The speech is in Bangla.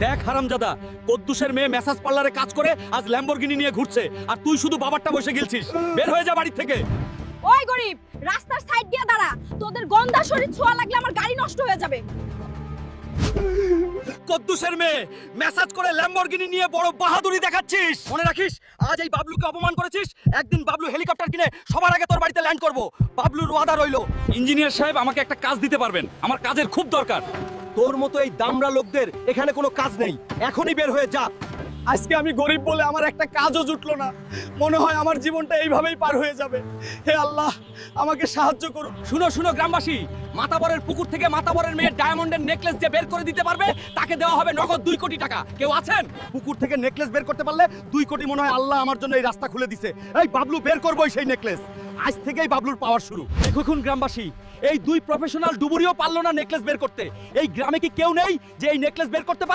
দেখ হারামজাদা, কদ্দুসের মেয়ে ম্যাসাজ পার্লারে কাজ করে আজ ল্যাম্বরগিনি নিয়ে ঘুরছে, আর তুই শুধু বাবারটা বসে গেলছিস। বের হয়ে যা বাড়ি থেকে। ওই গরিব, রাস্তার সাইড দিয়ে দাঁড়া, তোদের গন্ধা শরীর ছোঁয়া লাগলে আমার গাড়ি নষ্ট হয়ে যাবে। কদ্দুসের মেয়ে ম্যাসাজ করে ল্যাম্বরগিনি নিয়ে বড় বাহাদুরি দেখাচ্ছিস। মনে রাখিস, আজ এই বাবলুকে অপমান করেছিস, একদিন বাবলু হেলিকপ্টার কিনে সবার আগে তোর বাড়িতে ল্যান্ড করব। বাবলুর ওয়াদা রইলো। ইঞ্জিনিয়ার সাহেব, আমাকে একটা কাজ দিতে পারবেন? আমার কাজের খুব দরকার। তোর মতো এই দামড়া লোকদের এখানে কোনো কাজ নেই, এখনই বের হয়ে যা। আজকে আমি গরিব বলে আমার একটা কাজও জুটলো না, মনে হয় আমার জীবনটা এইভাবেই পার হয়ে যাবে। হে আল্লাহ, আমাকে সাহায্য করুন। শুনো শুনো গ্রামবাসী, মাতাবরের পুকুর থেকে মাতাবরের মেয়ের ডায়মন্ডের নেকলেস যে বের করে দিতে পারবে তাকে দেওয়া হবে নগদ 2 কোটি টাকা। কেউ আছেন? পুকুর থেকে নেকলেস বের করতে পারলে 2 কোটি, মনে হয় আল্লাহ আমার জন্য এই রাস্তা খুলে দিছে। এই বাবলু বের করবই সেই নেকলেস, আজ থেকেই বাবলুর পাওয়ার শুরু। দেখুন গ্রামবাসী, এই 2 প্রফেশনাল ডুবুরিও পারলো না নেকলেস বের করতে। এই গ্রামে কি কেউ নেই যে এই নেকলেস বের করতে পারে?